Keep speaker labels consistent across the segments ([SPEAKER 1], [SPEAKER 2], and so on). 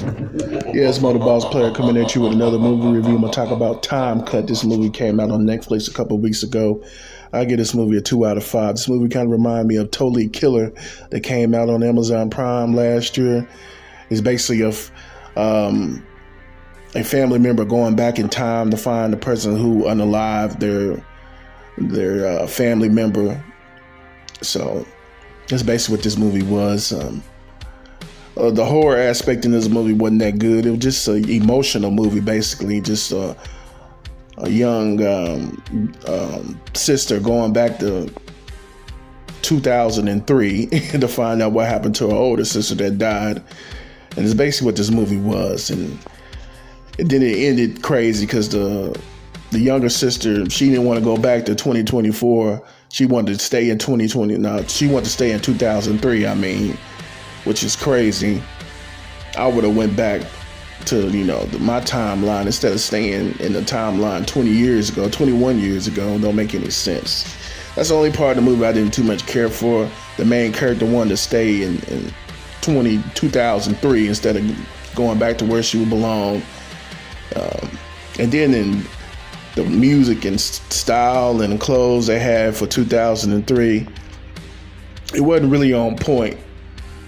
[SPEAKER 1] Yeah, it's Motor Boss Player coming at you with another movie review. I'm gonna talk about Time Cut. This movie came out on Netflix a couple of weeks ago. I give this movie a 2 out of 5. This movie kind of reminded me of Totally Killer that came out on Amazon Prime last year. It's basically a family member going back in time to find the person who unalived their family member. So that's basically what this movie was. The horror aspect in this movie wasn't that good. It was just an emotional movie, basically. Just a young sister going back to 2003 to find out what happened to her older sister that died. And it's basically what this movie was. And it ended crazy because the younger sister, she didn't want to go back to 2024. She wanted to stay in 2020. No, she wanted to stay in 2003, which is crazy. I would have went back to, my timeline instead of staying in the timeline 21 years ago. Don't make any sense. That's the only part of the movie I didn't too much care for. The main character wanted to stay in 2003 instead of going back to where she would belong. And then in the music and style and clothes they had for 2003, it wasn't really on point.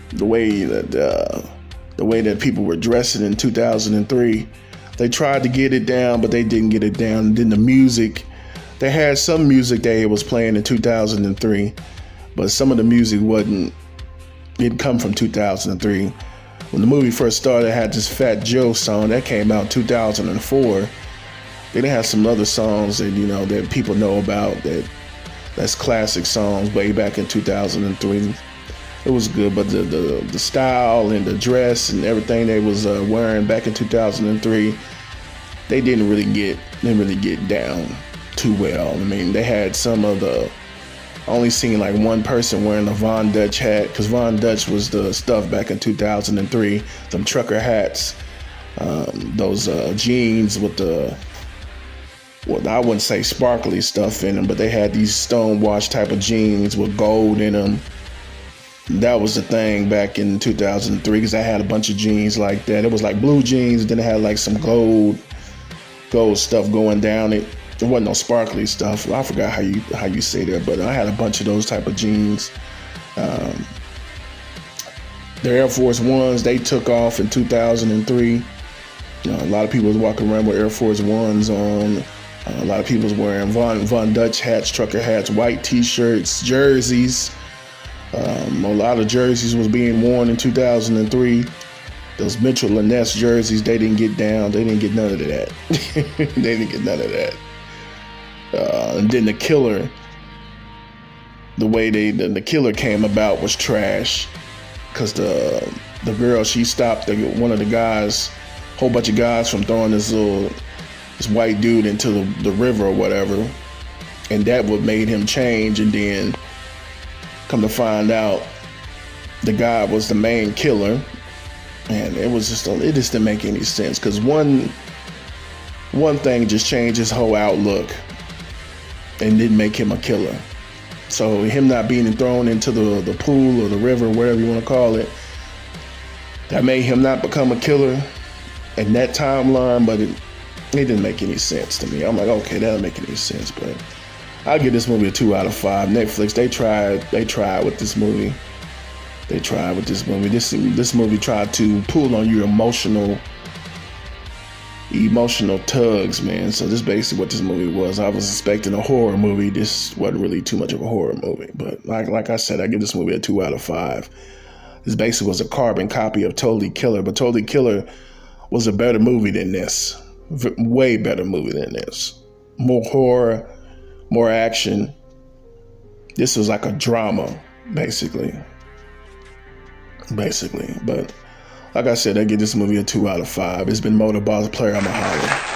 [SPEAKER 1] The way that people were dressing in 2003, they tried to get it down, but they didn't get it down. And then the music, they had some music that was playing in 2003, but some of the music didn't come from 2003. When the movie first started, it had this Fat Joe song that came out in 2004. Then they had some other songs that that people know about that's classic songs way back in 2003. It was good, but the style and the dress and everything they was wearing back in 2003, they didn't really get down too well. They had only seen like one person wearing a Von Dutch hat, because Von Dutch was the stuff back in 2003. Them trucker hats, those jeans with I wouldn't say sparkly stuff in them, but they had these stonewash type of jeans with gold in them. That was the thing back in 2003, because I had a bunch of jeans like that. It was like blue jeans, then it had like some gold stuff going down it. There wasn't no sparkly stuff. I forgot how you say that, but I had a bunch of those type of jeans. The Air Force Ones, they took off in 2003. A lot of people was walking around with Air Force Ones on. A lot of people was wearing Von Dutch hats, trucker hats, white T-shirts, jerseys. A lot of jerseys was being worn in 2003. Those Mitchell Laness jerseys, they didn't get down. They didn't get none of that. They didn't get none of that. And then the killer, the way the killer came about was trash. Because the girl, she stopped one of the guys, whole bunch of guys from throwing this white dude into the river or whatever. And that what made him change. And then come to find out, the guy was the main killer, and it just didn't make any sense, because one thing just changed his whole outlook and didn't make him a killer. So him not being thrown into the pool or the river, whatever you want to call it, that made him not become a killer in that timeline, but it didn't make any sense to me. I'm like, okay, that doesn't make any sense, but I'll give this movie a 2 out of 5. Netflix, they tried with this movie. They tried with this movie. This movie tried to pull on your emotional tugs, man. So this is basically what this movie was. I was expecting a horror movie. This wasn't really too much of a horror movie. But like I said, I give this movie a 2 out of 5. This basically was a carbon copy of Totally Killer, but Totally Killer was a better movie than this. Way better movie than this. More horror, more action. This was like a drama, basically. But like I said, I give this movie a 2 out of 5. It's been Motor Boss Player. I'm a holler.